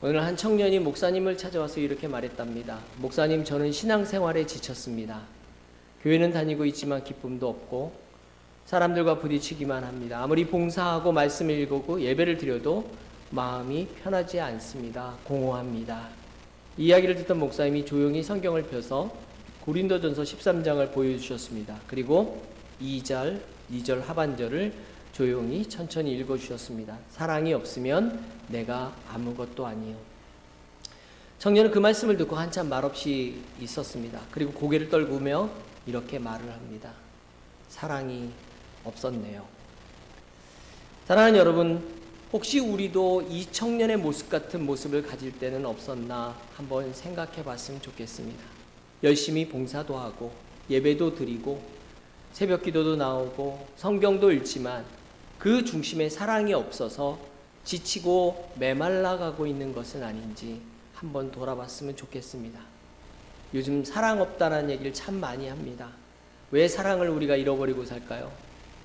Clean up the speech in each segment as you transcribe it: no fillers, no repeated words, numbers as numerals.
오늘 한 청년이 목사님을 찾아와서 이렇게 말했답니다. 목사님, 저는 신앙생활에 지쳤습니다. 교회는 다니고 있지만 기쁨도 없고 사람들과 부딪히기만 합니다. 아무리 봉사하고 말씀을 읽고 예배를 드려도 마음이 편하지 않습니다. 공허합니다. 이야기를 듣던 목사님이 조용히 성경을 펴서 고린도전서 13장을 보여주셨습니다. 그리고 2절 하반절을 조용히 천천히 읽어주셨습니다. 사랑이 없으면 내가 아무것도 아니요. 청년은 그 말씀을 듣고 한참 말없이 있었습니다. 그리고 고개를 떨구며 이렇게 말을 합니다. 사랑이 없었네요. 사랑하는 여러분, 혹시 우리도 이 청년의 모습 같은 모습을 가질 때는 없었나 한번 생각해 봤으면 좋겠습니다. 열심히 봉사도 하고 예배도 드리고 새벽 기도도 나오고 성경도 읽지만 그 중심에 사랑이 없어서 지치고 메말라가고 있는 것은 아닌지 한번 돌아봤으면 좋겠습니다. 요즘 사랑 없다는 얘기를 참 많이 합니다. 왜 사랑을 우리가 잃어버리고 살까요?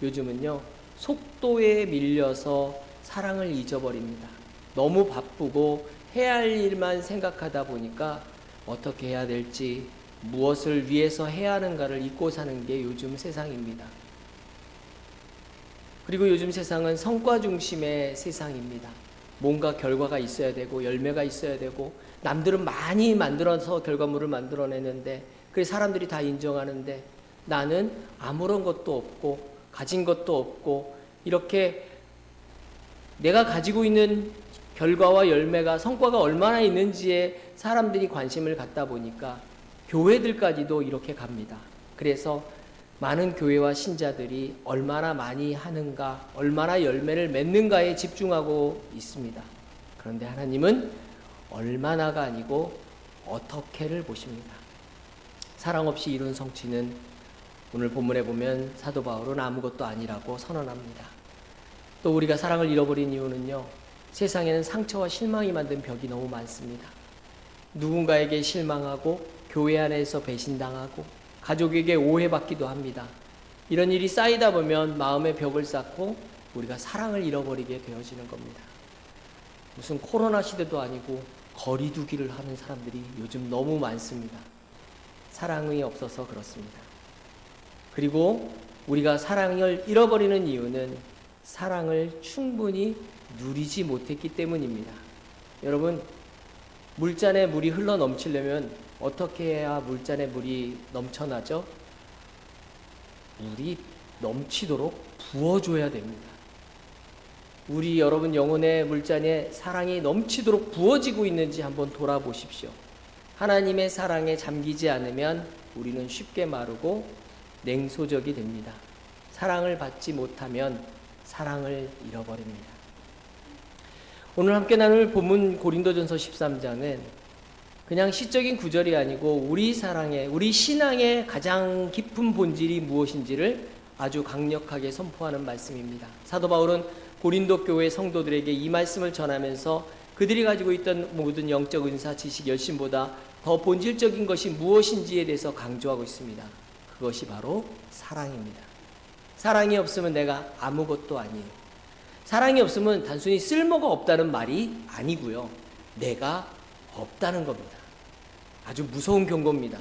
요즘은요, 속도에 밀려서 사랑을 잊어버립니다. 너무 바쁘고 해야 할 일만 생각하다 보니까 어떻게 해야 될지, 무엇을 위해서 해야 하는가를 잊고 사는 게 요즘 세상입니다. 그리고 요즘 세상은 성과 중심의 세상입니다. 뭔가 결과가 있어야 되고 열매가 있어야 되고 남들은 많이 만들어서 결과물을 만들어내는데 그래 사람들이 다 인정하는데 나는 아무런 것도 없고 가진 것도 없고 이렇게 내가 가지고 있는 결과와 열매가 성과가 얼마나 있는지에 사람들이 관심을 갖다 보니까 교회들까지도 이렇게 갑니다. 그래서 많은 교회와 신자들이 얼마나 많이 하는가, 얼마나 열매를 맺는가에 집중하고 있습니다. 그런데 하나님은 얼마나가 아니고 어떻게를 보십니다. 사랑 없이 이룬 성취는 오늘 본문에 보면 사도 바울은 아무것도 아니라고 선언합니다. 또 우리가 사랑을 잃어버린 이유는요, 세상에는 상처와 실망이 만든 벽이 너무 많습니다. 누군가에게 실망하고 교회 안에서 배신당하고 가족에게 오해받기도 합니다. 이런 일이 쌓이다 보면 마음의 벽을 쌓고 우리가 사랑을 잃어버리게 되어지는 겁니다. 무슨 코로나 시대도 아니고 거리두기를 하는 사람들이 요즘 너무 많습니다. 사랑이 없어서 그렇습니다. 그리고 우리가 사랑을 잃어버리는 이유는 사랑을 충분히 누리지 못했기 때문입니다. 여러분, 물잔에 물이 흘러 넘치려면 어떻게 해야 물잔에 물이 넘쳐나죠? 물이 넘치도록 부어줘야 됩니다. 우리 여러분 영혼의 물잔에 사랑이 넘치도록 부어지고 있는지 한번 돌아보십시오. 하나님의 사랑에 잠기지 않으면 우리는 쉽게 마르고 냉소적이 됩니다. 사랑을 받지 못하면 사랑을 잃어버립니다. 오늘 함께 나눌 본문 고린도전서 13장은 그냥 시적인 구절이 아니고 우리 사랑의, 우리 신앙의 가장 깊은 본질이 무엇인지를 아주 강력하게 선포하는 말씀입니다. 사도 바울은 고린도 교회 성도들에게 이 말씀을 전하면서 그들이 가지고 있던 모든 영적 은사, 지식, 열심보다 더 본질적인 것이 무엇인지에 대해서 강조하고 있습니다. 그것이 바로 사랑입니다. 사랑이 없으면 내가 아무것도 아니에요. 사랑이 없으면 단순히 쓸모가 없다는 말이 아니고요. 내가 없다는 겁니다. 아주 무서운 경고입니다.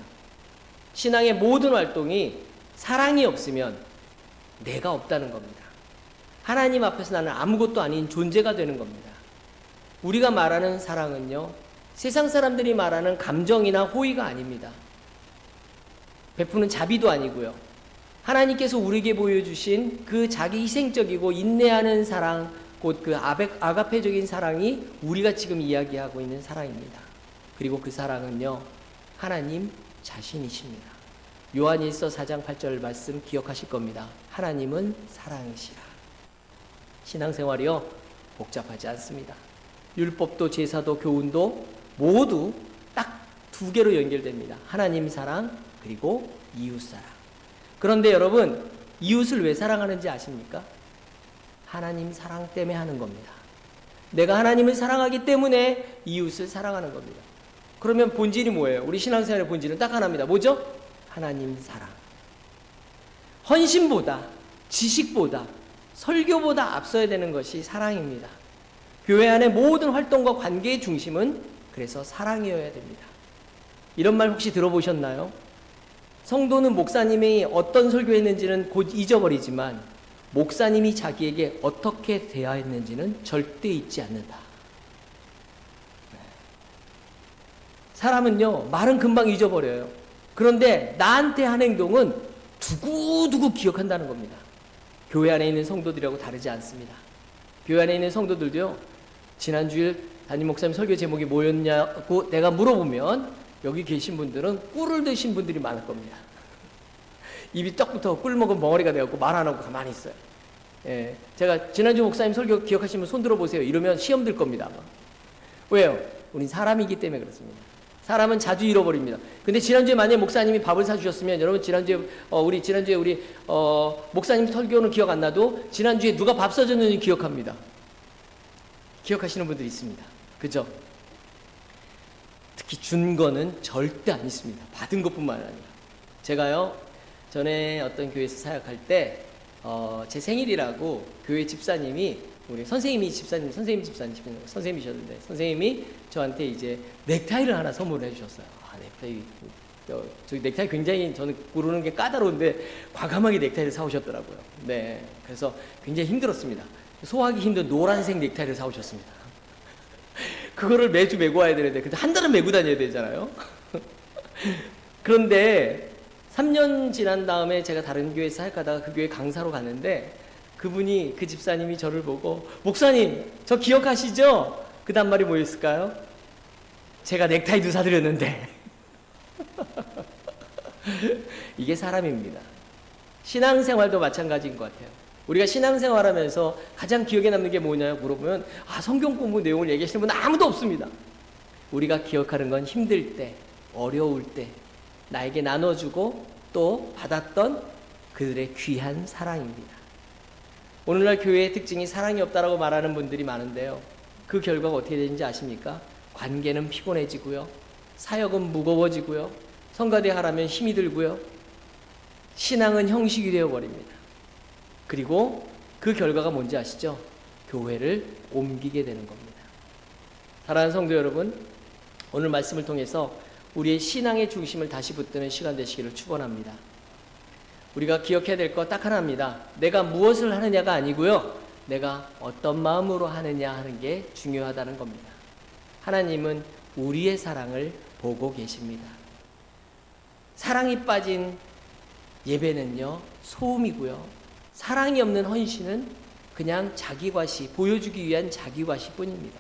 신앙의 모든 활동이 사랑이 없으면 내가 없다는 겁니다. 하나님 앞에서 나는 아무것도 아닌 존재가 되는 겁니다. 우리가 말하는 사랑은요, 세상 사람들이 말하는 감정이나 호의가 아닙니다. 베푸는 자비도 아니고요. 하나님께서 우리에게 보여주신 그 자기 희생적이고 인내하는 사랑, 곧 그 아가페적인 사랑이 우리가 지금 이야기하고 있는 사랑입니다. 그리고 그 사랑은요, 하나님 자신이십니다. 요한일서 4장 8절 말씀 기억하실 겁니다. 하나님은 사랑이시라. 신앙생활이요, 복잡하지 않습니다. 율법도 제사도 교훈도 모두 딱 두 개로 연결됩니다. 하나님 사랑, 그리고 이웃 사랑. 그런데 여러분, 이웃을 왜 사랑하는지 아십니까? 하나님 사랑 때문에 하는 겁니다. 내가 하나님을 사랑하기 때문에 이웃을 사랑하는 겁니다. 그러면 본질이 뭐예요? 우리 신앙생활의 본질은 딱 하나입니다. 뭐죠? 하나님 사랑. 헌신보다, 지식보다, 설교보다 앞서야 되는 것이 사랑입니다. 교회 안의 모든 활동과 관계의 중심은 그래서 사랑이어야 됩니다. 이런 말 혹시 들어보셨나요? 성도는 목사님이 어떤 설교했는지는 곧 잊어버리지만 목사님이 자기에게 어떻게 대하였는지는 절대 잊지 않는다. 사람은요, 말은 금방 잊어버려요. 그런데 나한테 한 행동은 두고두고 기억한다는 겁니다. 교회 안에 있는 성도들하고 다르지 않습니다. 교회 안에 있는 성도들도요, 지난 주일 담임 목사님 설교 제목이 뭐였냐고 내가 물어보면 여기 계신 분들은 꿀을 드신 분들이 많을 겁니다. 입이 떡부터 꿀 먹은 벙어리가 되었고 말 안 하고 가만히 있어요. 예, 제가 지난주 목사님 설교 기억하시면 손 들어보세요. 이러면 시험 들 겁니다. 아마. 왜요? 우린 사람이기 때문에 그렇습니다. 사람은 자주 잃어버립니다. 근데 지난주에 만약에 목사님이 밥을 사주셨으면 여러분 지난주에 우리 목사님 설교는 기억 안 나도 지난주에 누가 밥 사줬는지 기억합니다. 기억하시는 분들이 있습니다. 그죠? 특히 준 거는 절대 안 있습니다. 받은 것뿐만 아니라. 제가요, 전에 어떤 교회에서 사역할 때, 제 생일이라고 교회 집사님이, 우리 선생님이셨는데, 선생님이 저한테 이제 넥타이를 하나 선물해 주셨어요. 아, 넥타이. 저 넥타이 굉장히 저는 고르는 게 까다로운데, 과감하게 넥타이를 사오셨더라고요. 네. 그래서 굉장히 힘들었습니다. 소화하기 힘든 노란색 넥타이를 사오셨습니다. 그거를 매주 메고 와야 되는데, 근데 한 달은 메고 다녀야 되잖아요. 그런데 3년 지난 다음에 제가 다른 교회에서 사역하다가 그 교회 강사로 갔는데, 그 집사님이 저를 보고, 목사님, 저 기억하시죠? 그 다음 말이 뭐였을까요? 제가 넥타이도 사드렸는데. 이게 사람입니다. 신앙생활도 마찬가지인 것 같아요. 우리가 신앙생활하면서 가장 기억에 남는 게 뭐냐고 물어보면 성경 공부 내용을 얘기하시는 분은 아무도 없습니다. 우리가 기억하는 건 힘들 때, 어려울 때 나에게 나눠주고 또 받았던 그들의 귀한 사랑입니다. 오늘날 교회의 특징이 사랑이 없다라고 말하는 분들이 많은데요. 그 결과가 어떻게 되는지 아십니까? 관계는 피곤해지고요. 사역은 무거워지고요. 성가대 하라면 힘이 들고요. 신앙은 형식이 되어버립니다. 그리고 그 결과가 뭔지 아시죠? 교회를 옮기게 되는 겁니다. 사랑하는 성도 여러분, 오늘 말씀을 통해서 우리의 신앙의 중심을 다시 붙드는 시간 되시기를 축원합니다. 우리가 기억해야 될 것 딱 하나입니다. 내가 무엇을 하느냐가 아니고요, 내가 어떤 마음으로 하느냐 하는 게 중요하다는 겁니다. 하나님은 우리의 사랑을 보고 계십니다. 사랑이 빠진 예배는요, 소음이고요. 사랑이 없는 헌신은 그냥 자기과시, 보여주기 위한 자기과시 뿐입니다.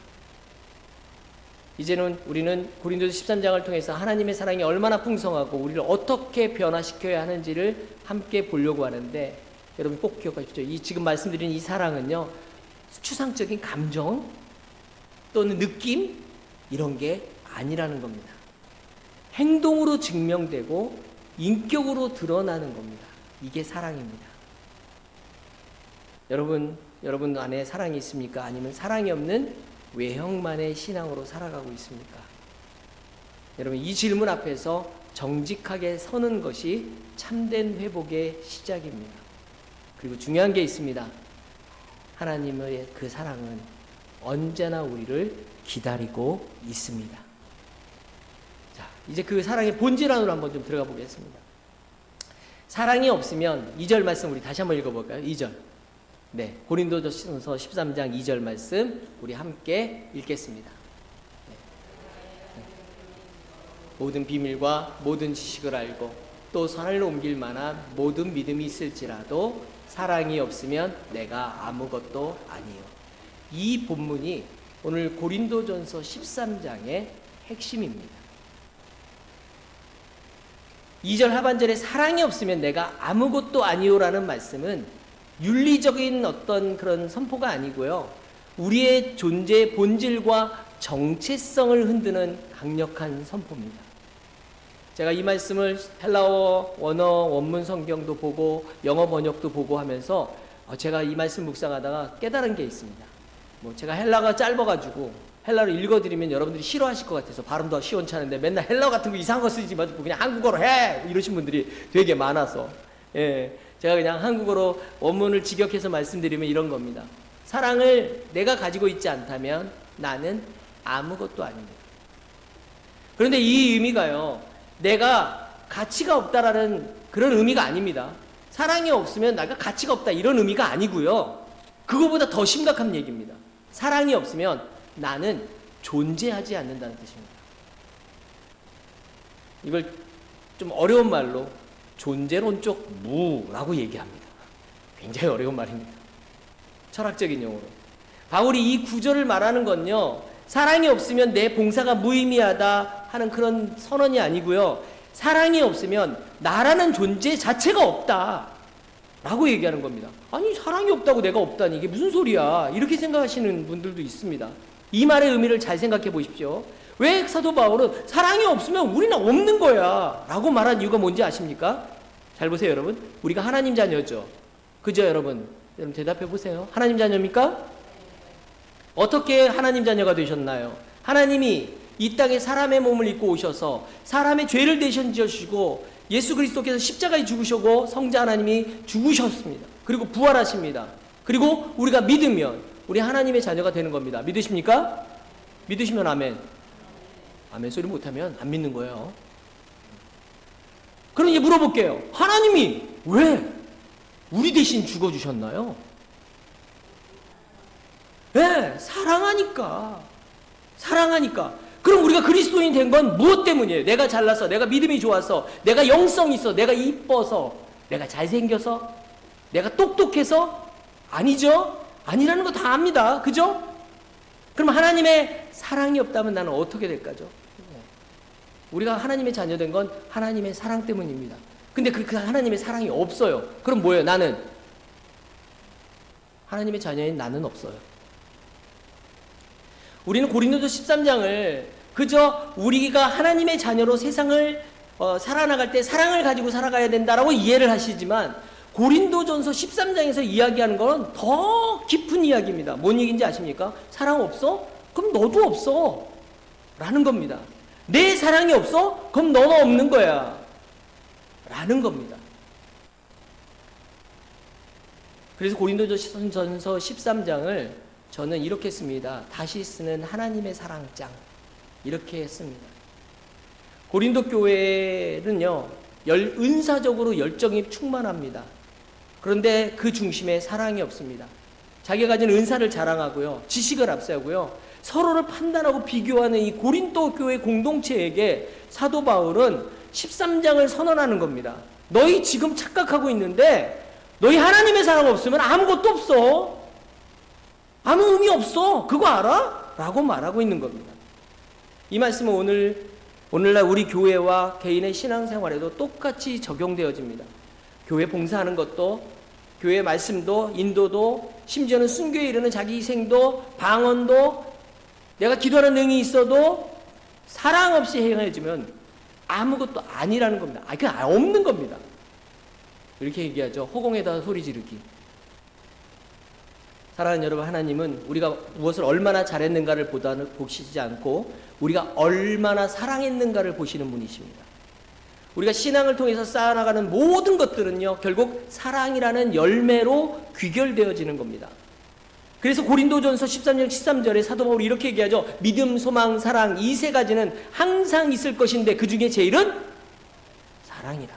이제는 우리는 고린도서 13장을 통해서 하나님의 사랑이 얼마나 풍성하고 우리를 어떻게 변화시켜야 하는지를 함께 보려고 하는데, 여러분 꼭 기억하십시오. 지금 말씀드린 이 사랑은요, 추상적인 감정 또는 느낌 이런 게 아니라는 겁니다. 행동으로 증명되고 인격으로 드러나는 겁니다. 이게 사랑입니다. 여러분 안에 사랑이 있습니까? 아니면 사랑이 없는 외형만의 신앙으로 살아가고 있습니까? 여러분, 이 질문 앞에서 정직하게 서는 것이 참된 회복의 시작입니다. 그리고 중요한 게 있습니다. 하나님의 그 사랑은 언제나 우리를 기다리고 있습니다. 자, 이제 그 사랑의 본질 안으로 한번 좀 들어가 보겠습니다. 사랑이 없으면 2절 말씀 우리 다시 한번 읽어볼까요? 2절. 네, 고린도전서 13장 2절 말씀 우리 함께 읽겠습니다. 네. 모든 비밀과 모든 지식을 알고 또 선을 옮길 만한 모든 믿음이 있을지라도 사랑이 없으면 내가 아무것도 아니요. 이 본문이 오늘 고린도전서 13장의 핵심입니다. 2절 하반절에 사랑이 없으면 내가 아무것도 아니요라는 말씀은 윤리적인 어떤 그런 선포가 아니고요, 우리의 존재의 본질과 정체성을 흔드는 강력한 선포입니다. 제가 이 말씀을 헬라어 원어 원문 성경도 보고 영어 번역도 보고 하면서 제가 이 말씀 묵상하다가 깨달은 게 있습니다. 제가 헬라가 짧아가지고 헬라로 읽어드리면 여러분들이 싫어하실 것 같아서 발음도 시원찮은데 맨날 헬라어 같은 거 이상한 거 쓰지 말고 그냥 한국어로 해! 이러신 분들이 되게 많아서, 제가 그냥 한국어로 원문을 직역해서 말씀드리면 이런 겁니다. 사랑을 내가 가지고 있지 않다면 나는 아무것도 아닙니다. 그런데 이 의미가요, 내가 가치가 없다라는 그런 의미가 아닙니다. 사랑이 없으면 내가 가치가 없다 이런 의미가 아니고요. 그거보다 더 심각한 얘기입니다. 사랑이 없으면 나는 존재하지 않는다는 뜻입니다. 이걸 좀 어려운 말로 존재론적 무라고 얘기합니다. 굉장히 어려운 말입니다. 철학적인 용어로. 바울이 이 구절을 말하는 건요, 사랑이 없으면 내 봉사가 무의미하다 하는 그런 선언이 아니고요, 사랑이 없으면 나라는 존재 자체가 없다 라고 얘기하는 겁니다. 아니, 사랑이 없다고 내가 없다니 이게 무슨 소리야, 이렇게 생각하시는 분들도 있습니다. 이 말의 의미를 잘 생각해 보십시오. 왜 사도 바울은 사랑이 없으면 우리는 없는 거야 라고 말한 이유가 뭔지 아십니까? 잘 보세요, 여러분. 우리가 하나님 자녀죠. 그죠, 여러분? 여러분 대답해 보세요. 하나님 자녀입니까? 어떻게 하나님 자녀가 되셨나요? 하나님이 이 땅에 사람의 몸을 입고 오셔서 사람의 죄를 대신 지어주시고 예수 그리스도께서 십자가에 죽으시고 성자 하나님이 죽으셨습니다. 그리고 부활하십니다. 그리고 우리가 믿으면 우리 하나님의 자녀가 되는 겁니다. 믿으십니까? 믿으시면 아멘. 아멘 소리 못하면 안 믿는 거예요. 그럼 이제 물어볼게요. 하나님이 왜 우리 대신 죽어주셨나요? 네, 사랑하니까. 사랑하니까. 그럼 우리가 그리스도인 된 건 무엇 때문이에요? 내가 잘나서, 내가 믿음이 좋아서, 내가 영성이 있어, 내가 이뻐서, 내가 잘생겨서, 내가 똑똑해서? 아니죠? 아니라는 거 다 압니다. 그죠? 그럼 하나님의 사랑이 없다면 나는 어떻게 될까죠? 우리가 하나님의 자녀된 건 하나님의 사랑 때문입니다. 근데 그 하나님의 사랑이 없어요. 그럼 뭐예요? 나는 하나님의 자녀인 나는 없어요. 우리는 고린도서 13장을 그저 우리가 하나님의 자녀로 세상을 살아나갈 때 사랑을 가지고 살아가야 된다라고 이해를 하시지만 고린도전서 13장에서 이야기하는 건 더 깊은 이야기입니다. 뭔 얘기인지 아십니까? 사랑 없어? 그럼 너도 없어 라는 겁니다. 내 사랑이 없어? 그럼 너는 없는 거야 라는 겁니다. 그래서 고린도전서 13장을 저는 이렇게 씁니다. 다시 쓰는 하나님의 사랑장 이렇게 했습니다. 고린도 교회는요, 은사적으로 열정이 충만합니다. 그런데 그 중심에 사랑이 없습니다. 자기가 가진 은사를 자랑하고요, 지식을 앞세우고요, 서로를 판단하고 비교하는 이 고린도 교회 공동체에게 사도 바울은 13장을 선언하는 겁니다. 너희 지금 착각하고 있는데 너희 하나님의 사랑 없으면 아무것도 없어. 아무 의미 없어. 그거 알아? 라고 말하고 있는 겁니다. 이 말씀은 오늘날 우리 교회와 개인의 신앙생활에도 똑같이 적용되어집니다. 교회 봉사하는 것도, 교회 말씀도, 인도도, 심지어는 순교에 이르는 자기 희생도, 방언도, 내가 기도하는 능이 있어도 사랑 없이 행해지면 아무것도 아니라는 겁니다. 그냥 없는 겁니다. 이렇게 얘기하죠. 허공에다 소리 지르기. 사랑하는 여러분, 하나님은 우리가 무엇을 얼마나 잘했는가를 보시지 않고 우리가 얼마나 사랑했는가를 보시는 분이십니다. 우리가 신앙을 통해서 쌓아나가는 모든 것들은요, 결국 사랑이라는 열매로 귀결되어지는 겁니다. 그래서 고린도전서 13장 13절에 사도 바울이 이렇게 얘기하죠. 믿음, 소망, 사랑 이 세 가지는 항상 있을 것인데 그 중에 제일은 사랑이다.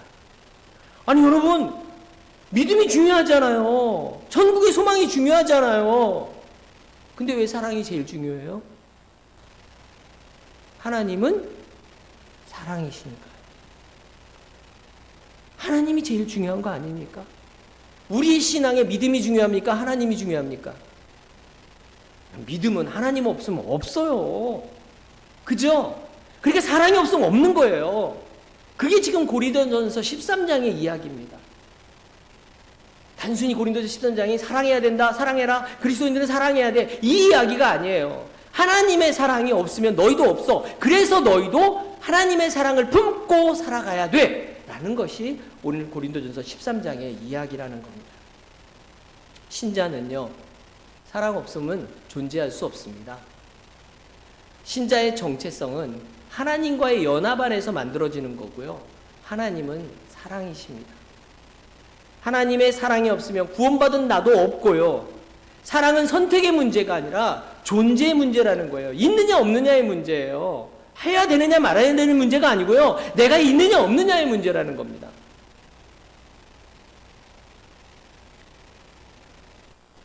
아니 여러분, 믿음이 중요하잖아요. 천국의 소망이 중요하잖아요. 근데 왜 사랑이 제일 중요해요? 하나님은 사랑이시니까요. 하나님이 제일 중요한 거 아닙니까? 우리의 신앙에 믿음이 중요합니까? 하나님이 중요합니까? 믿음은 하나님 없으면 없어요. 그죠? 그러니까 사랑이 없으면 없는 거예요. 그게 지금 고린도전서 13장의 이야기입니다. 단순히 고린도서 13장이 사랑해야 된다, 사랑해라, 그리스도인들은 사랑해야 돼, 이 이야기가 아니에요. 하나님의 사랑이 없으면 너희도 없어. 그래서 너희도 하나님의 사랑을 품고 살아가야 돼 라는 것이 오늘 고린도전서 13장의 이야기라는 겁니다. 신자는요, 사랑 없으면 존재할 수 없습니다. 신자의 정체성은 하나님과의 연합 안에서 만들어지는 거고요, 하나님은 사랑이십니다. 하나님의 사랑이 없으면 구원받은 나도 없고요, 사랑은 선택의 문제가 아니라 존재의 문제라는 거예요. 있느냐 없느냐의 문제예요. 해야 되느냐 말아야 되는 문제가 아니고요. 내가 있느냐 없느냐의 문제라는 겁니다.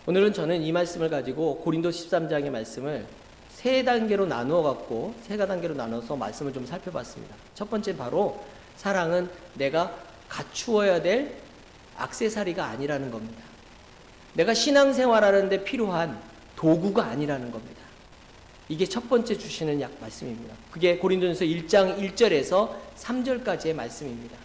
오늘은 저는 이 말씀을 가지고 고린도 13장의 말씀을 세 단계로 나눠서 말씀을 좀 살펴봤습니다. 첫 번째 바로 사랑은 내가 갖추어야 될 액세서리가 아니라는 겁니다. 내가 신앙생활하는 데 필요한 도구가 아니라는 겁니다. 이게 첫 번째 주시는 말씀입니다. 그게 고린도전서 1장 1절에서 3절까지의 말씀입니다.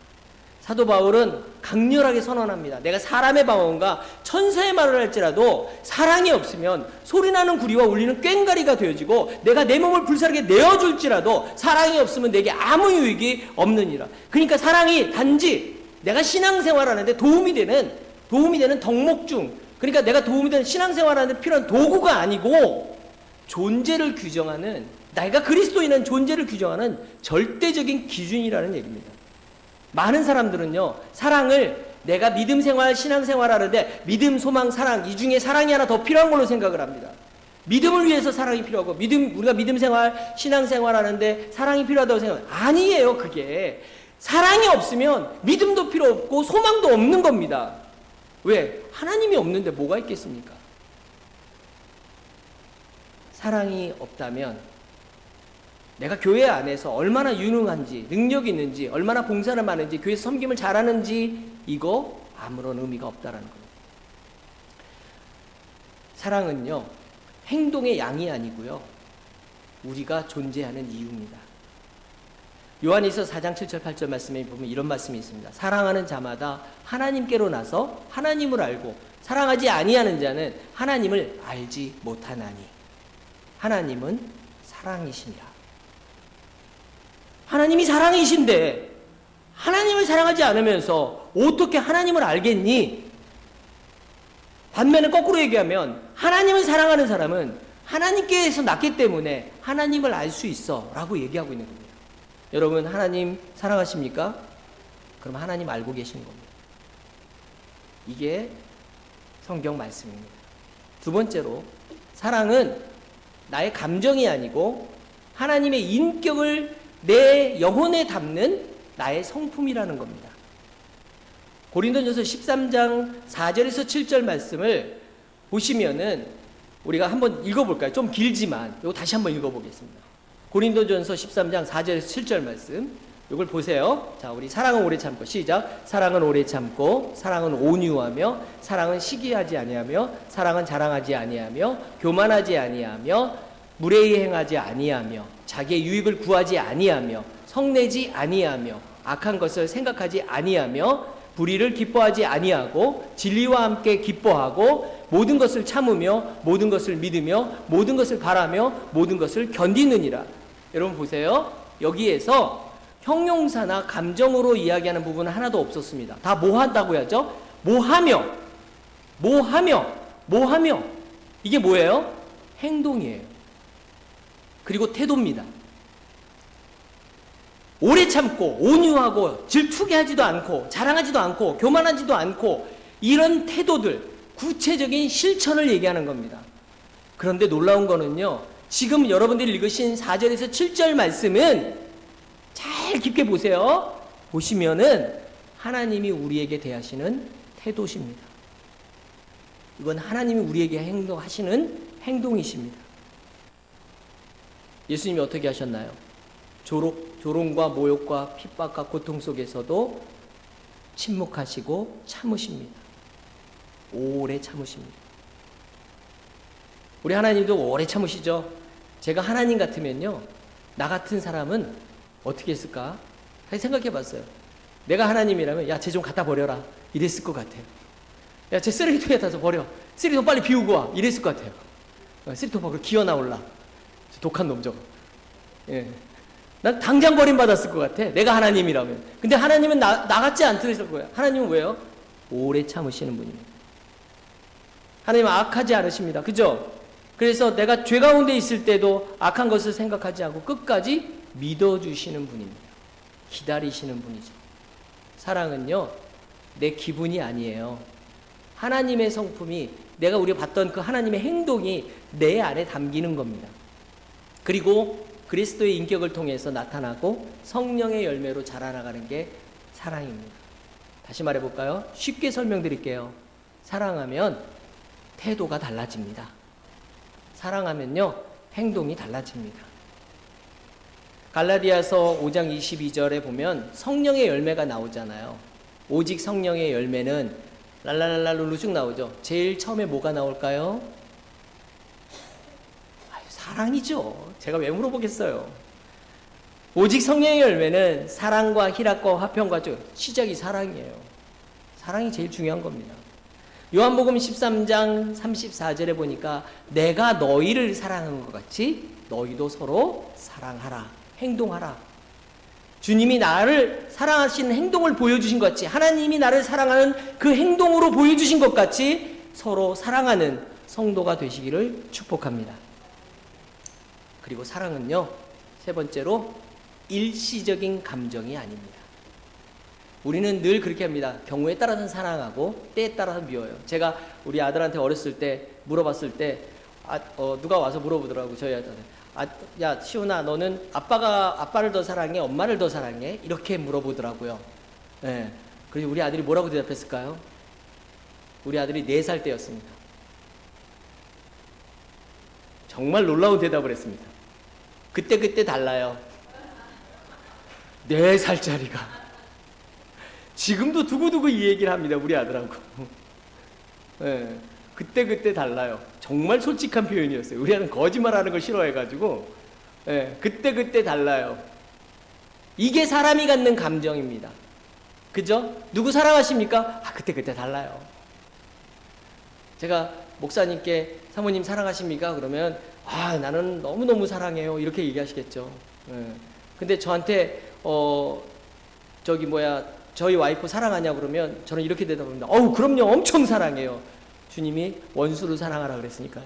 사도 바울은 강렬하게 선언합니다. 내가 사람의 방언과 천사의 말을 할지라도 사랑이 없으면 소리나는 구리와 울리는 꽹과리가 되어지고 내가 내 몸을 불사르게 내어줄지라도 사랑이 없으면 내게 아무 유익이 없느니라. 그러니까 사랑이 단지 내가 신앙생활하는데 도움이 되는 덕목중, 그러니까 내가 도움이 되는 신앙생활하는데 필요한 도구가 아니고 존재를 규정하는, 내가 그리스도인은 존재를 규정하는 절대적인 기준이라는 얘기입니다. 많은 사람들은요, 사랑을 내가 믿음 생활, 신앙 생활 하는데 믿음, 소망, 사랑, 이 중에 사랑이 하나 더 필요한 걸로 생각을 합니다. 믿음을 위해서 사랑이 필요하고, 우리가 믿음 생활, 신앙 생활 하는데 사랑이 필요하다고 생각합니다. 아니에요, 그게. 사랑이 없으면 믿음도 필요 없고 소망도 없는 겁니다. 왜? 하나님이 없는데 뭐가 있겠습니까? 사랑이 없다면 내가 교회 안에서 얼마나 유능한지, 능력이 있는지, 얼마나 봉사를 많은지, 교회 섬김을 잘하는지, 이거 아무런 의미가 없다라는 겁니다. 사랑은요, 행동의 양이 아니고요, 우리가 존재하는 이유입니다. 요한일서 4장 7절 8절 말씀에 보면 이런 말씀이 있습니다. 사랑하는 자마다 하나님께로 나서 하나님을 알고 사랑하지 아니하는 자는 하나님을 알지 못하나니 하나님은 사랑이시니라. 하나님이 사랑이신데 하나님을 사랑하지 않으면서 어떻게 하나님을 알겠니? 반면에 거꾸로 얘기하면 하나님을 사랑하는 사람은 하나님께서 낳기 때문에 하나님을 알 수 있어 라고 얘기하고 있는 겁니다. 여러분, 하나님 사랑하십니까? 그럼 하나님 알고 계시는 겁니다. 이게 성경 말씀입니다. 두 번째로, 사랑은 나의 감정이 아니고 하나님의 인격을 내 영혼에 담는 나의 성품이라는 겁니다. 고린도전서 13장 4절에서 7절 말씀을 보시면은 우리가 한번 읽어볼까요? 좀 길지만 이거 다시 한번 읽어보겠습니다. 고린도전서 13장 4절에서 7절 말씀, 이걸 보세요. 자, 우리 사랑은 오래 참고, 시작. 사랑은 오래 참고, 사랑은 온유하며, 사랑은 시기하지 아니하며, 사랑은 자랑하지 아니하며, 교만하지 아니하며, 무례히 행하지 아니하며, 자기의 유익을 구하지 아니하며, 성내지 아니하며, 악한 것을 생각하지 아니하며, 불의를 기뻐하지 아니하고, 진리와 함께 기뻐하고, 모든 것을 참으며, 모든 것을 믿으며, 모든 것을 바라며, 모든 것을 견디느니라. 여러분 보세요. 여기에서 형용사나 감정으로 이야기하는 부분은 하나도 없었습니다. 다 뭐 한다고 해야죠? 뭐하며. 이게 뭐예요? 행동이에요. 그리고 태도입니다. 오래 참고, 온유하고, 질투게 하지도 않고, 자랑하지도 않고, 교만하지도 않고, 이런 태도들, 구체적인 실천을 얘기하는 겁니다. 그런데 놀라운 거는요, 지금 여러분들이 읽으신 4절에서 7절 말씀은 잘 깊게 보세요. 보시면은 하나님이 우리에게 대하시는 태도십니다. 이건 하나님이 우리에게 하시는 행동이십니다. 예수님이 어떻게 하셨나요? 조롱과 모욕과 핍박과 고통 속에서도 침묵하시고 참으십니다. 오래 참으십니다. 우리 하나님도 오래 참으시죠? 제가 하나님 같으면요, 나 같은 사람은 어떻게 했을까? 생각해 봤어요. 내가 하나님이라면, 야, 쟤 좀 갖다 버려라, 이랬을 것 같아요. 야, 쟤 쓰레기통에 타서 버려, 쓰레기통 빨리 비우고 와, 이랬을 것 같아요. 쓰레기통 밖으로 기어 나올라, 독한 놈 저거. 예. 난 당장 버림받았을 것 같아, 내가 하나님이라면. 근데 하나님은 나 같지 않으실 거예요. 하나님은 왜요? 오래 참으시는 분입니다. 하나님은 악하지 않으십니다. 그죠? 그래서 내가 죄 가운데 있을 때도 악한 것을 생각하지 않고 끝까지 믿어주시는 분입니다. 기다리시는 분이죠. 사랑은요, 내 기분이 아니에요. 하나님의 성품이 내가 우리가 봤던 그 하나님의 행동이 내 안에 담기는 겁니다. 그리고 그리스도의 인격을 통해서 나타나고 성령의 열매로 자라나가는 게 사랑입니다. 다시 말해볼까요? 쉽게 설명드릴게요. 사랑하면 태도가 달라집니다. 사랑하면요, 행동이 달라집니다. 갈라디아서 5장 22절에 보면 성령의 열매가 나오잖아요. 오직 성령의 열매는 랄랄랄랄로 쭉 나오죠. 제일 처음에 뭐가 나올까요? 사랑이죠. 제가 왜 물어보겠어요. 오직 성령의 열매는 사랑과 희락과 화평과 시작이 사랑이에요. 사랑이 제일 중요한 겁니다. 요한복음 13장 34절에 보니까 내가 너희를 사랑한 것 같이 너희도 서로 사랑하라. 행동하라. 주님이 나를 사랑하신 행동을 보여주신 것 같이, 하나님이 나를 사랑하는 그 행동으로 보여주신 것 같이 서로 사랑하는 성도가 되시기를 축복합니다. 그리고 사랑은요, 세 번째로 일시적인 감정이 아닙니다. 우리는 늘 그렇게 합니다. 경우에 따라서는 사랑하고 때에 따라서 미워요. 제가 우리 아들한테 어렸을 때 물어봤을 때 누가 와서 물어보더라고. 저희 아들한테. 야 시훈아, 너는 아빠를 더 사랑해, 엄마를 더 사랑해? 이렇게 물어보더라고요. 네. 그래서 우리 아들이 뭐라고 대답했을까요? 우리 아들이 4살 때였습니다. 정말 놀라운 대답을 했습니다. 그때 달라요. 4살짜리가 지금도 두고두고 이 얘기를 합니다. 우리 아들하고. 네. 그때 달라요. 정말 솔직한 표현이었어요. 우리 아들은 거짓말하는 걸 싫어해가지고 네. 그때 달라요. 이게 사람이 갖는 감정입니다. 그죠? 누구 사랑하십니까? 그때 달라요. 제가 목사님께 사모님 사랑하십니까? 그러면 나는 너무너무 사랑해요. 이렇게 얘기하시겠죠. 네. 근데 저한테 저희 와이프 사랑하냐 그러면 저는 이렇게 대답합니다. 그럼요. 엄청 사랑해요. 주님이 원수를 사랑하라 그랬으니까요.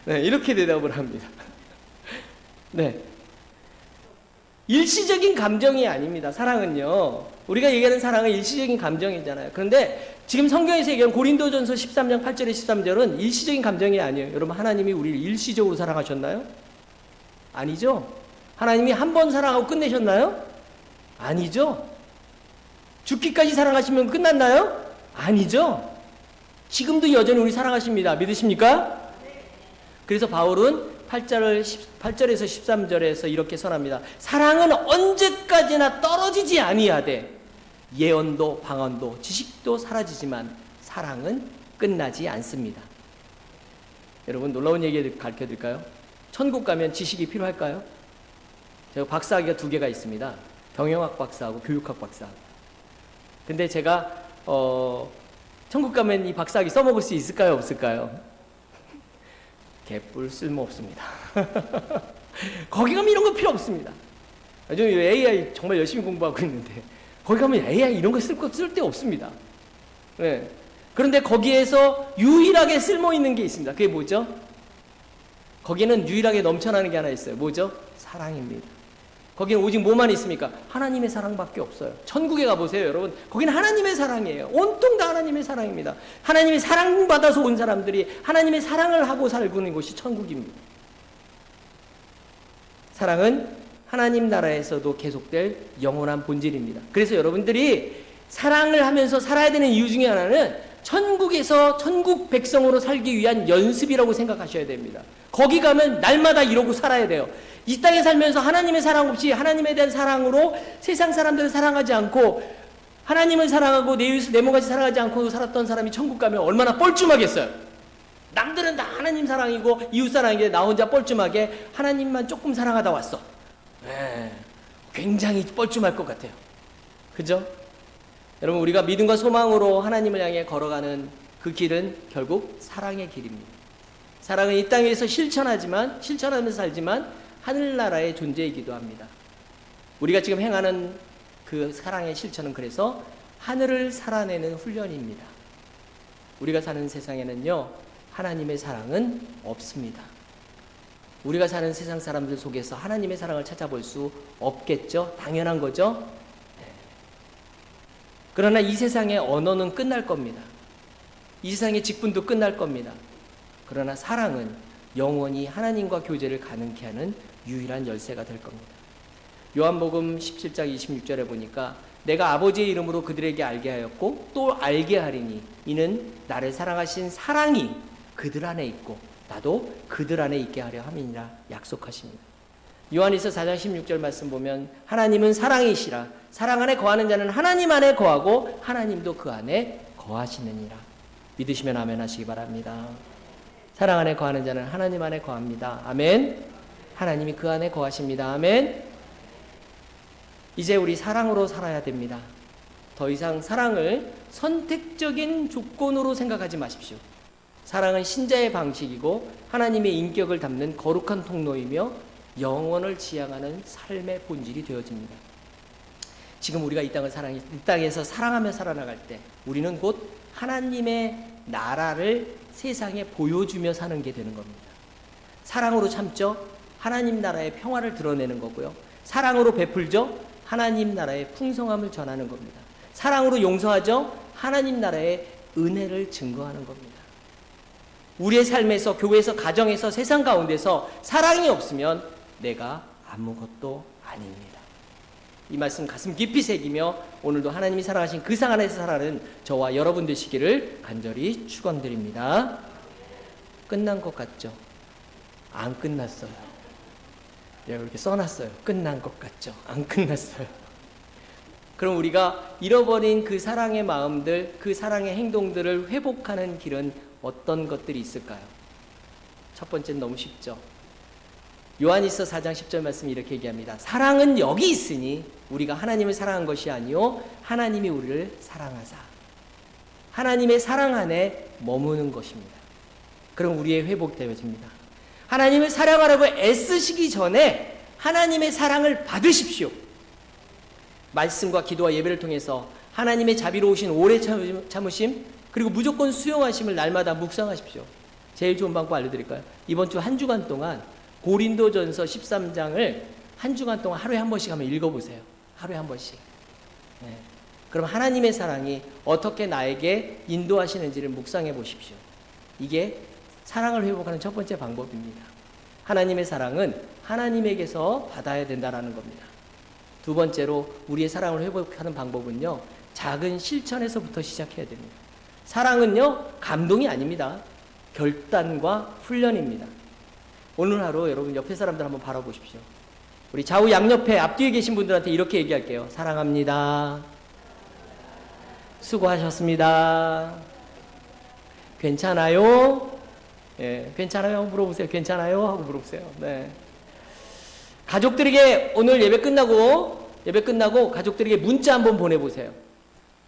네, 이렇게 대답을 합니다. 네. 일시적인 감정이 아닙니다. 사랑은요. 우리가 얘기하는 사랑은 일시적인 감정이잖아요. 그런데 지금 성경에서 얘기하는 고린도전서 13장 8절에 13절은 일시적인 감정이 아니에요. 여러분, 하나님이 우리를 일시적으로 사랑하셨나요? 아니죠. 하나님이 한 번 사랑하고 끝내셨나요? 아니죠. 죽기까지 사랑하시면 끝났나요? 아니죠. 지금도 여전히 우리 사랑하십니다. 믿으십니까? 그래서 바울은 8절에서 13절에서 이렇게 선합니다. 사랑은 언제까지나 떨어지지 아니하되 예언도 방언도 지식도 사라지지만 사랑은 끝나지 않습니다. 여러분, 놀라운 얘기 가르쳐드릴까요? 천국 가면 지식이 필요할까요? 제가 박사학위가 2개가 있습니다. 경영학 박사하고 교육학 박사. 근데 제가 천국 가면 이 박사학위 써먹을 수 있을까요? 없을까요? 개뿔 쓸모없습니다. 거기 가면 이런 거 필요 없습니다. 요즘 AI 정말 열심히 공부하고 있는데 거기 가면 AI 이런 거 쓸데 없습니다. 네. 그런데 거기에서 유일하게 쓸모있는 게 있습니다. 그게 뭐죠? 거기는 유일하게 넘쳐나는 게 하나 있어요. 뭐죠? 사랑입니다. 거기는 오직 뭐만 있습니까? 하나님의 사랑밖에 없어요. 천국에 가보세요, 여러분. 거기는 하나님의 사랑이에요. 온통 다 하나님의 사랑입니다. 하나님의 사랑받아서 온 사람들이 하나님의 사랑을 하고 살고는 곳이 천국입니다. 사랑은 하나님 나라에서도 계속될 영원한 본질입니다. 그래서 여러분들이 사랑을 하면서 살아야 되는 이유 중에 하나는 천국에서 천국 백성으로 살기 위한 연습이라고 생각하셔야 됩니다. 거기 가면 날마다 이러고 살아야 돼요. 이 땅에 살면서 하나님의 사랑 없이 하나님에 대한 사랑으로 세상 사람들을 사랑하지 않고 하나님을 사랑하고 내 이웃을 내 몸같이 사랑하지 않고 살았던 사람이 천국 가면 얼마나 뻘쭘하겠어요. 남들은 다 하나님 사랑이고 이웃 사랑인데 나 혼자 뻘쭘하게 하나님만 조금 사랑하다 왔어. 굉장히 뻘쭘할 것 같아요. 그죠? 여러분, 우리가 믿음과 소망으로 하나님을 향해 걸어가는 그 길은 결국 사랑의 길입니다. 사랑은 이 땅에서 실천하면서 살지만 하늘나라의 존재이기도 합니다. 우리가 지금 행하는 그 사랑의 실천은 그래서 하늘을 살아내는 훈련입니다. 우리가 사는 세상에는요, 하나님의 사랑은 없습니다. 우리가 사는 세상 사람들 속에서 하나님의 사랑을 찾아볼 수 없겠죠? 당연한 거죠? 그러나 이 세상의 언어는 끝날 겁니다. 이 세상의 직분도 끝날 겁니다. 그러나 사랑은 영원히 하나님과 교제를 가능케 하는 유일한 열쇠가 될 겁니다. 요한복음 17장 26절에 보니까 내가 아버지의 이름으로 그들에게 알게 하였고 또 알게 하리니 이는 나를 사랑하신 사랑이 그들 안에 있고 나도 그들 안에 있게 하려 함이니라 약속하십니다. 요한일서 4장 16절 말씀 보면 하나님은 사랑이시라 사랑 안에 거하는 자는 하나님 안에 거하고 하나님도 그 안에 거하시느니라. 믿으시면 아멘 하시기 바랍니다. 사랑 안에 거하는 자는 하나님 안에 거합니다. 아멘. 하나님이 그 안에 거하십니다. 아멘. 이제 우리 사랑으로 살아야 됩니다. 더 이상 사랑을 선택적인 조건으로 생각하지 마십시오. 사랑은 신자의 방식이고 하나님의 인격을 담는 거룩한 통로이며 영원을 지향하는 삶의 본질이 되어집니다. 지금 우리가 이 땅에서 사랑하며 살아나갈 때 우리는 곧 하나님의 나라를 세상에 보여주며 사는 게 되는 겁니다. 사랑으로 참죠. 하나님 나라의 평화를 드러내는 거고요. 사랑으로 베풀죠. 하나님 나라의 풍성함을 전하는 겁니다. 사랑으로 용서하죠. 하나님 나라의 은혜를 증거하는 겁니다. 우리의 삶에서, 교회에서, 가정에서, 세상 가운데서 사랑이 없으면 내가 아무것도 아닙니다. 이 말씀 가슴 깊이 새기며 오늘도 하나님이 사랑하신 그 상 안에서 살아가는 저와 여러분 되시기를 간절히 축원드립니다. 끝난 것 같죠? 안 끝났어요. 내가 이렇게 써놨어요. 끝난 것 같죠? 안 끝났어요. 그럼 우리가 잃어버린 그 사랑의 마음들, 그 사랑의 행동들을 회복하는 길은 어떤 것들이 있을까요? 첫 번째는 너무 쉽죠. 요한일서 4장 10절 말씀이 이렇게 얘기합니다. 사랑은 여기 있으니 우리가 하나님을 사랑한 것이 아니요 하나님이 우리를 사랑하사. 하나님의 사랑 안에 머무는 것입니다. 그럼 우리의 회복되어집니다. 하나님을 사랑하려고 애쓰시기 전에 하나님의 사랑을 받으십시오. 말씀과 기도와 예배를 통해서 하나님의 자비로우신 오래 참으심 그리고 무조건 수용하심을 날마다 묵상하십시오. 제일 좋은 방법 알려드릴까요? 이번 주 한 주간 동안 고린도전서 13장을 한 주간 동안 하루에 한 번씩 한번 읽어보세요. 하루에 한 번씩. 네. 그럼 하나님의 사랑이 어떻게 나에게 인도하시는지를 묵상해 보십시오. 이게 사랑을 회복하는 첫 번째 방법입니다. 하나님의 사랑은 하나님에게서 받아야 된다는 겁니다. 두 번째로 우리의 사랑을 회복하는 방법은요. 작은 실천에서부터 시작해야 됩니다. 사랑은요. 감동이 아닙니다. 결단과 훈련입니다. 오늘 하루 여러분 옆에 사람들 한번 바라보십시오. 우리 좌우 양옆에 앞뒤에 계신 분들한테 이렇게 얘기할게요. 사랑합니다. 수고하셨습니다. 괜찮아요? 예, 괜찮아요? 물어보세요. 괜찮아요? 하고 물어보세요. 네. 가족들에게 오늘 예배 끝나고 가족들에게 문자 한번 보내보세요.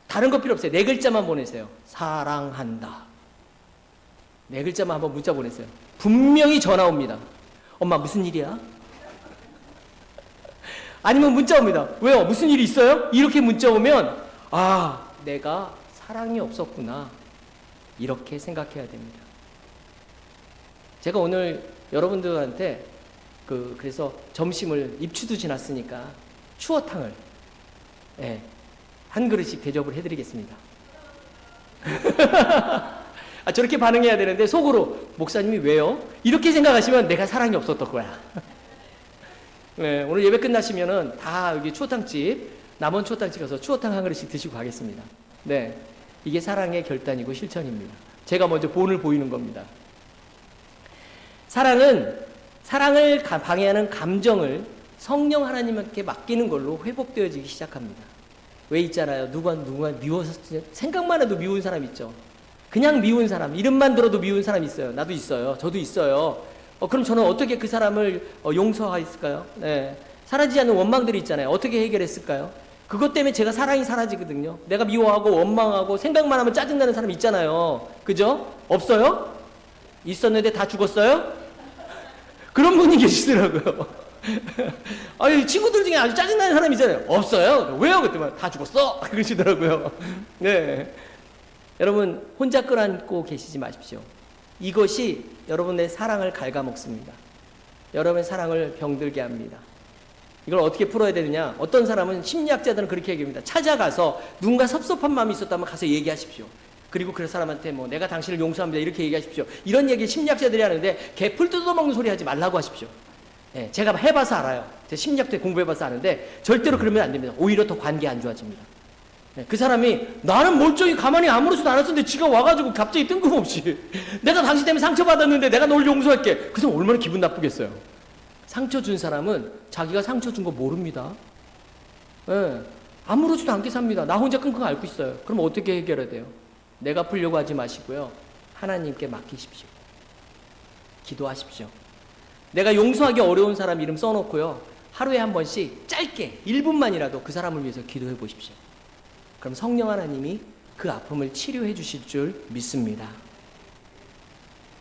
다른 거 필요 없어요. 4글자만 보내세요. 사랑한다. 4글자만 한번 문자 보내세요. 분명히 전화 옵니다. 엄마 무슨 일이야? 아니면 문자 옵니다. 왜요? 무슨 일이 있어요? 이렇게 문자 오면 아, 내가 사랑이 없었구나. 이렇게 생각해야 됩니다. 제가 오늘 여러분들한테 그래서 점심을 입추도 지났으니까 추어탕을 한 그릇씩 대접을 해드리겠습니다. 저렇게 반응해야 되는데 속으로 목사님이 왜요? 이렇게 생각하시면 내가 사랑이 없었던 거야. 네, 오늘 예배 끝나시면은 다 여기 추어탕집 남원 추어탕집 가서 추어탕 한 그릇씩 드시고 가겠습니다. 네, 이게 사랑의 결단이고 실천입니다. 제가 먼저 본을 보이는 겁니다. 사랑을 방해하는 감정을 성령 하나님께 맡기는 걸로 회복되어지기 시작합니다. 왜 있잖아요. 누가 미워서 생각만 해도 미운 사람 있죠. 그냥 미운 사람, 이름만 들어도 미운 사람 있어요. 나도 있어요. 저도 있어요. 그럼 저는 어떻게 그 사람을 용서했을까요? 네. 사라지지 않는 원망들이 있잖아요. 어떻게 해결했을까요? 그것 때문에 제가 사랑이 사라지거든요. 내가 미워하고 원망하고 생각만 하면 짜증나는 사람 있잖아요. 그죠? 없어요? 있었는데 다 죽었어요? 그런 분이 계시더라고요. 아니, 친구들 중에 아주 짜증나는 사람 있잖아요. 없어요? 왜요? 그랬더니 다 죽었어? 그러시더라고요. 네. 여러분, 혼자 끌어안고 계시지 마십시오. 이것이 여러분의 사랑을 갉아먹습니다. 여러분의 사랑을 병들게 합니다. 이걸 어떻게 풀어야 되느냐? 어떤 사람은 심리학자들은 그렇게 얘기합니다. 찾아가서 누군가 섭섭한 마음이 있었다면 가서 얘기하십시오. 그리고 그 사람한테 뭐 내가 당신을 용서합니다 이렇게 얘기하십시오. 이런 얘기 심리학자들이 하는데 개풀 뜯어먹는 소리 하지 말라고 하십시오. 예, 제가 해봐서 알아요. 제가 심리학도 공부해봐서 아는데 절대로 그러면 안 됩니다. 오히려 더 관계 안 좋아집니다. 예, 그 사람이 나는 멀쩡히 가만히 아무렇지도 않았었는데 지가 와가지고 갑자기 뜬금없이 내가 당신 때문에 상처받았는데 내가 널 용서할게. 그 사람 얼마나 기분 나쁘겠어요. 상처 준 사람은 자기가 상처 준 거 모릅니다. 예, 아무렇지도 않게 삽니다. 나 혼자 끙끙 앓고 있어요. 그럼 어떻게 해결해야 돼요? 내가 풀려고 하지 마시고요. 하나님께 맡기십시오. 기도하십시오. 내가 용서하기 어려운 사람 이름 써놓고요. 하루에 한 번씩 짧게 1분만이라도 그 사람을 위해서 기도해 보십시오. 그럼 성령 하나님이 그 아픔을 치료해 주실 줄 믿습니다.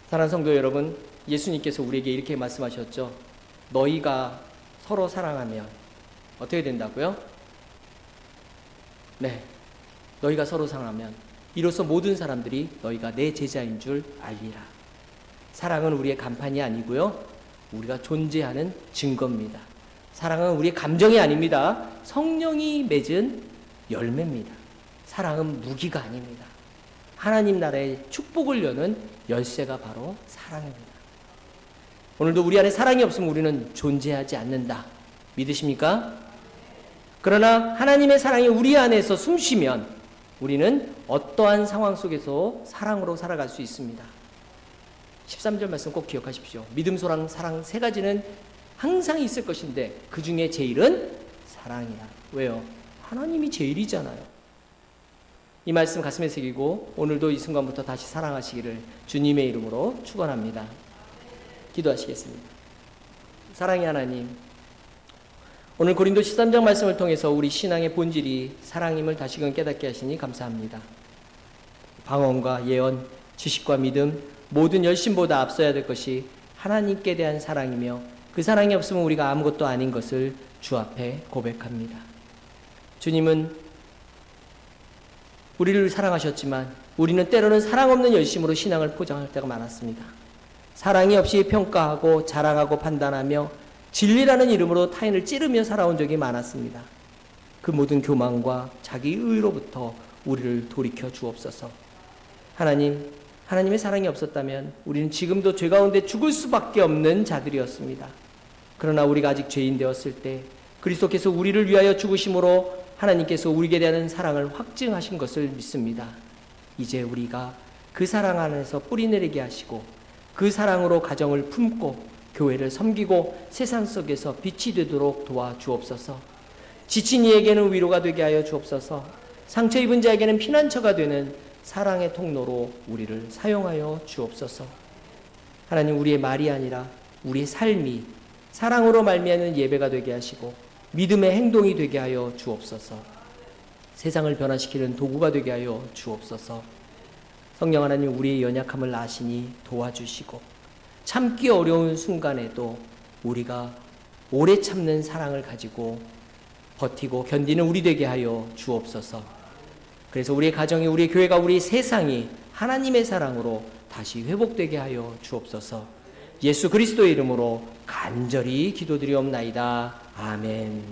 사랑하는 성도 여러분, 예수님께서 우리에게 이렇게 말씀하셨죠. 너희가 서로 사랑하면 어떻게 된다고요? 네, 너희가 서로 사랑하면 이로써 모든 사람들이 너희가 내 제자인 줄 알리라. 사랑은 우리의 간판이 아니고요. 우리가 존재하는 증거입니다. 사랑은 우리의 감정이 아닙니다. 성령이 맺은 열매입니다. 사랑은 무기가 아닙니다. 하나님 나라의 축복을 여는 열쇠가 바로 사랑입니다. 오늘도 우리 안에 사랑이 없으면 우리는 존재하지 않는다. 믿으십니까? 그러나 하나님의 사랑이 우리 안에서 숨쉬면 우리는 어떠한 상황 속에서 사랑으로 살아갈 수 있습니다. 13절 말씀 꼭 기억하십시오. 믿음, 소랑, 사랑 세 가지는 항상 있을 것인데 그 중에 제일은 사랑이다. 왜요? 하나님이 제일이잖아요. 이 말씀 가슴에 새기고 오늘도 이 순간부터 다시 사랑하시기를 주님의 이름으로 축원합니다. 기도하시겠습니다. 사랑의 하나님, 오늘 고린도 13장 말씀을 통해서 우리 신앙의 본질이 사랑임을 다시금 깨닫게 하시니 감사합니다. 방언과 예언, 지식과 믿음, 모든 열심보다 앞서야 될 것이 하나님께 대한 사랑이며 그 사랑이 없으면 우리가 아무것도 아닌 것을 주 앞에 고백합니다. 주님은 우리를 사랑하셨지만 우리는 때로는 사랑 없는 열심으로 신앙을 포장할 때가 많았습니다. 사랑이 없이 평가하고 자랑하고 판단하며 진리라는 이름으로 타인을 찌르며 살아온 적이 많았습니다. 그 모든 교만과 자기 의로부터 우리를 돌이켜 주옵소서. 하나님, 하나님의 사랑이 없었다면 우리는 지금도 죄 가운데 죽을 수밖에 없는 자들이었습니다. 그러나 우리가 아직 죄인 되었을 때 그리스도께서 우리를 위하여 죽으심으로 하나님께서 우리에게 대한 사랑을 확증하신 것을 믿습니다. 이제 우리가 그 사랑 안에서 뿌리내리게 하시고 그 사랑으로 가정을 품고 교회를 섬기고 세상 속에서 빛이 되도록 도와주옵소서. 지친 이에게는 위로가 되게 하여 주옵소서. 상처 입은 자에게는 피난처가 되는 사랑의 통로로 우리를 사용하여 주옵소서. 하나님, 우리의 말이 아니라 우리의 삶이 사랑으로 말미암는 예배가 되게 하시고 믿음의 행동이 되게 하여 주옵소서. 세상을 변화시키는 도구가 되게 하여 주옵소서. 성령 하나님, 우리의 연약함을 아시니 도와주시고 참기 어려운 순간에도 우리가 오래 참는 사랑을 가지고 버티고 견디는 우리 되게 하여 주옵소서. 그래서 우리의 가정이, 우리의 교회가, 우리 세상이 하나님의 사랑으로 다시 회복되게 하여 주옵소서. 예수 그리스도의 이름으로 간절히 기도드리옵나이다. 아멘.